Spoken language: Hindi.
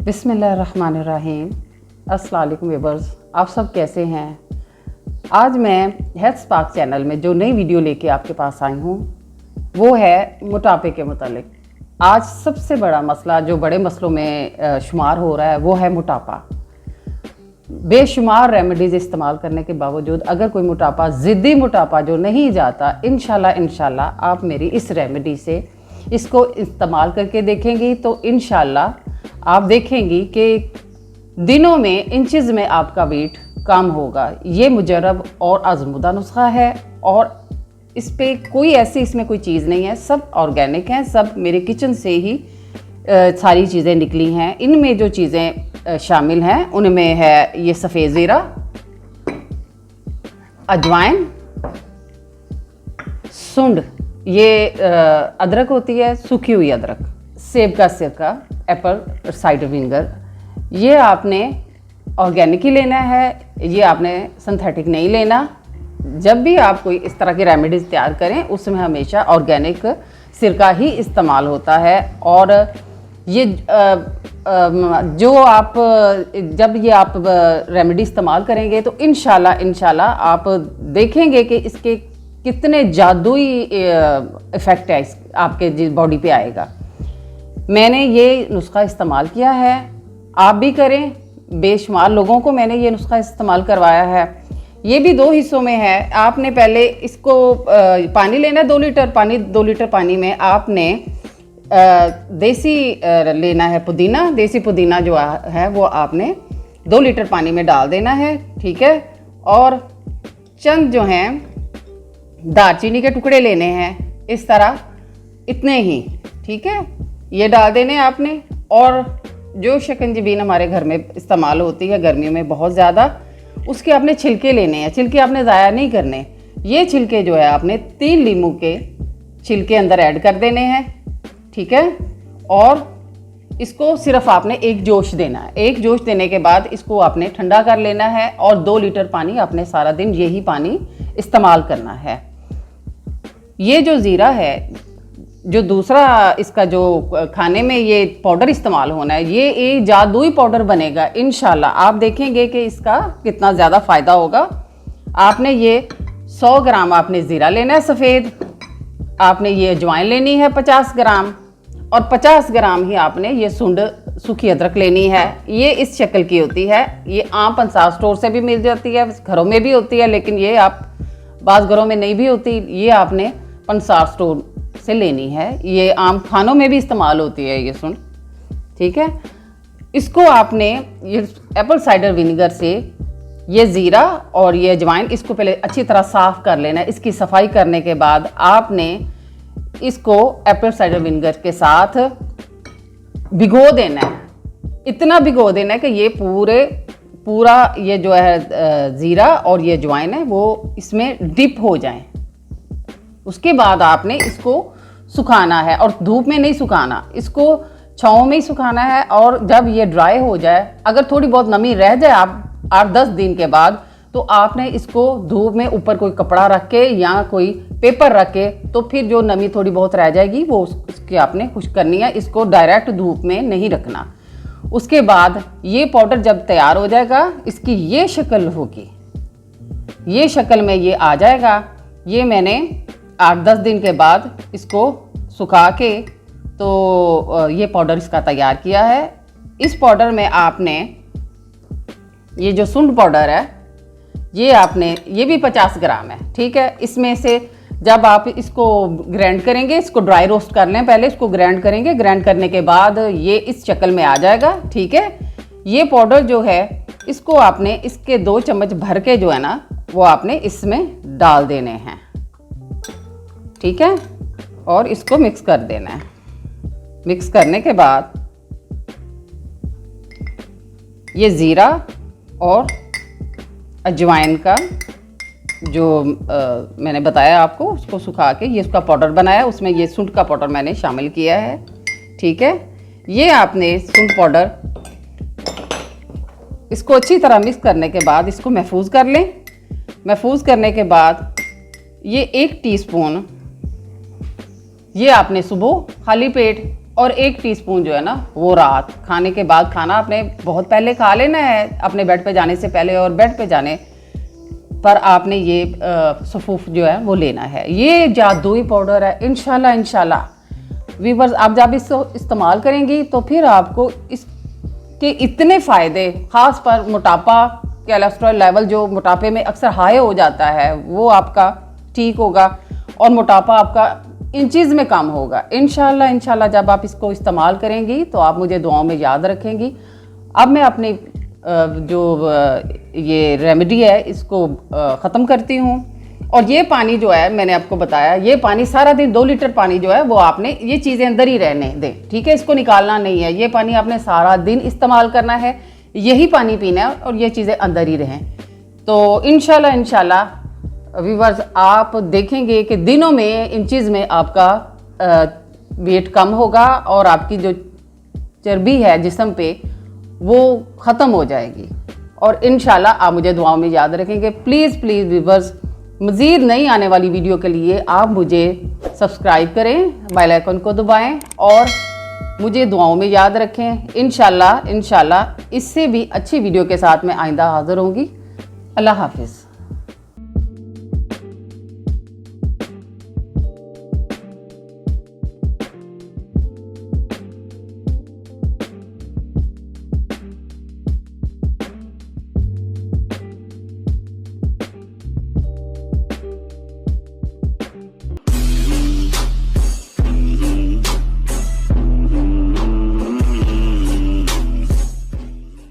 बिस्मिल्लाहिर्रहमानिर्रहीम। अस्सलाम वालेकुम व्यूअर्स, आप सब कैसे हैं। आज मैं हेल्थ स्पार्क चैनल में जो नई वीडियो लेके आपके पास आई हूँ वो है मोटापे के मुतालिक। आज सबसे बड़ा मसला जो बड़े मसलों में शुमार हो रहा है वो है मोटापा। बेशुमार रेमेडीज़ इस्तेमाल करने के बावजूद अगर कोई मोटापा, ज़िद्दी मोटापा जो नहीं जाता, इंशाल्लाह आप मेरी इस रेमेडी से इसको इस्तेमाल करके देखेंगी तो इंशाल्लाह आप देखेंगी कि दिनों में, इंचेस में आपका वेट कम होगा। ये मुजरब और आजमूदा नुस्खा है और इस पे कोई ऐसी इसमें कोई चीज़ नहीं है, सब ऑर्गेनिक हैं, सब मेरे किचन से ही सारी चीज़ें निकली हैं। इनमें जो चीज़ें शामिल हैं उनमें है ये सफ़ेद ज़ीरा, अजवाइन, सुंड, ये अदरक होती है, सूखी हुई अदरक, सेब का सिरका, एप्पल साइडर विनेगर। ये आपने ऑर्गेनिक ही लेना है, ये आपने सिंथेटिक नहीं लेना। जब भी आप कोई इस तरह की रेमेडीज़ तैयार करें उसमें हमेशा ऑर्गेनिक सिरका ही इस्तेमाल होता है। और ये जो आप जब ये आप रेमेडी इस्तेमाल करेंगे तो इंशाल्लाह आप देखेंगे कि इसके कितने जादुई इफ़ेक्ट है आपके बॉडी पे आएगा। मैंने ये नुस्खा इस्तेमाल किया है, आप भी करें। बेशुमार लोगों को मैंने ये नुस्खा इस्तेमाल करवाया है। ये भी 2 हिस्सों में है। आपने पहले इसको पानी लेना है, 2 लीटर पानी। 2 लीटर पानी में आपने देसी लेना है पुदीना। देसी पुदीना जो है वो आपने 2 लीटर पानी में डाल देना है, ठीक है। और चंद जो हैं दालचीनी के टुकड़े लेने हैं, इस तरह, इतने ही, ठीक है। ये डाल देने आपने। और जो शिकंजीबीन हमारे घर में इस्तेमाल होती है गर्मियों में बहुत ज़्यादा, उसके आपने छिलके लेने हैं। छिलके आपने ज़ाया नहीं करने। ये छिलके जो है आपने 3 लीमू के छिलके अंदर ऐड कर देने हैं, ठीक है। और इसको सिर्फ आपने एक जोश देना है। एक जोश देने के बाद इसको आपने ठंडा कर लेना है और 2 लीटर पानी आपने सारा दिन यही पानी इस्तेमाल करना है। ये जो ज़ीरा है, जो दूसरा इसका जो खाने में ये पाउडर इस्तेमाल होना है, ये एक जादुई पाउडर बनेगा इंशाल्लाह। आप देखेंगे कि इसका कितना ज़्यादा फ़ायदा होगा। आपने ये 100 ग्राम आपने ज़ीरा लेना है सफ़ेद, आपने ये अजवाइन लेनी है 50 ग्राम, और 50 ग्राम ही आपने ये सुंड सूखी अदरक लेनी है। ये इस शक्ल की होती है। ये आम पंसार स्टोर से भी मिल जाती है, घरों में भी होती है, लेकिन ये आप बाज़ घरों में नहीं भी होती। ये आपने पंसार स्टोर से लेनी है। ये आम खानों में भी इस्तेमाल होती है ये सुंड, ठीक है। इसको आपने ये एप्पल साइडर विनेगर से ये ज़ीरा और ये अजवाइन, इसको पहले अच्छी तरह साफ़ कर लेना है। इसकी सफाई करने के बाद आपने इसको एप्पल साइडर विनेगर के साथ भिगो देना है। इतना भिगो देना है कि ये पूरा ये जो है ज़ीरा और ये अजवाइन है वो इसमें डिप हो जाए। उसके बाद आपने इसको सुखाना है, और धूप में नहीं सुखाना, इसको छाँव में ही सुखाना है। और जब ये ड्राई हो जाए, अगर थोड़ी बहुत नमी रह जाए आप 8-10 दिन के बाद, तो आपने इसको धूप में ऊपर कोई कपड़ा रख के या कोई पेपर रख के, तो फिर जो नमी थोड़ी बहुत रह जाएगी वो उसकी आपने खुश्क करनी है। इसको डायरेक्ट धूप में नहीं रखना। उसके बाद ये पाउडर जब तैयार हो जाएगा, इसकी ये शक्ल होगी, ये शक्ल में ये आ जाएगा। ये मैंने 8-10 दिन के बाद इसको सुखा के तो ये पाउडर इसका तैयार किया है। इस पाउडर में आपने ये जो सुंड पाउडर है ये आपने, ये भी 50 ग्राम है, ठीक है। इसमें से जब आप इसको ग्राइंड करेंगे, इसको ड्राई रोस्ट कर लें पहले, इसको ग्राइंड करेंगे। ग्राइंड करने के बाद ये इस शक्ल में आ जाएगा, ठीक है। ये पाउडर जो है इसको आपने इसके 2 चम्मच भर के जो है ना वो आपने इसमें डाल देने हैं, ठीक है। और इसको मिक्स कर देना है। मिक्स करने के बाद ये ज़ीरा और अजवाइन का जो मैंने बताया आपको, उसको सुखा के ये उसका पाउडर बनाया, उसमें ये सुंठ का पाउडर मैंने शामिल किया है, ठीक है। ये आपने सुंठ पाउडर, इसको अच्छी तरह मिक्स करने के बाद इसको महफूज कर लें। महफूज करने के बाद ये 1 टीस्पून ये आपने सुबह खाली पेट और 1 टीस्पून जो है ना वो रात खाने के बाद खाना आपने बहुत पहले खा लेना है अपने बेड पे जाने से पहले, और बेड पे जाने पर आपने ये सफूफ जो है वो लेना है। ये जादुई पाउडर है। इंशाल्लाह वीवर्स आप जब इसको इस्तेमाल करेंगी तो फिर आपको इसके इतने फ़ायदे, ख़ास पर मोटापा, कोलेस्ट्रॉल लेवल जो मोटापे में अक्सर हाई हो जाता है वो आपका ठीक होगा, और मोटापा आपका इंचज़ में कम होगा। इंशाल्लाह जब आप इसको इस्तेमाल करेंगी तो आप मुझे दुआओं में याद रखेंगी। अब मैं अपनी जो ये रेमेडी है इसको ख़त्म करती हूँ। और ये पानी जो है मैंने आपको बताया, ये पानी सारा दिन 2 लीटर पानी जो है वो आपने ये चीज़ें अंदर ही रहने दें, ठीक है, इसको निकालना नहीं है। ये पानी आपने सारा दिन इस्तेमाल करना है, यही पानी पीना है और ये चीज़ें अंदर ही रहें। तो इंशाल्लाह व्यूअर्स आप देखेंगे कि दिनों में इंचज़ में आपका वेट कम होगा और आपकी जो चर्बी है जिस्म पे वो ख़त्म हो जाएगी। और इंशाल्लाह आप मुझे दुआओं में याद रखेंगे। प्लीज़ व्यूअर्स मज़ीद नई आने वाली वीडियो के लिए आप मुझे सब्सक्राइब करें, बेल आइकन को दबाएं और मुझे दुआओं में याद रखें। इंशाल्लाह इससे भी अच्छी वीडियो के साथ मैं आइंदा हाज़िर होंगी। अल्लाह हाफिज़।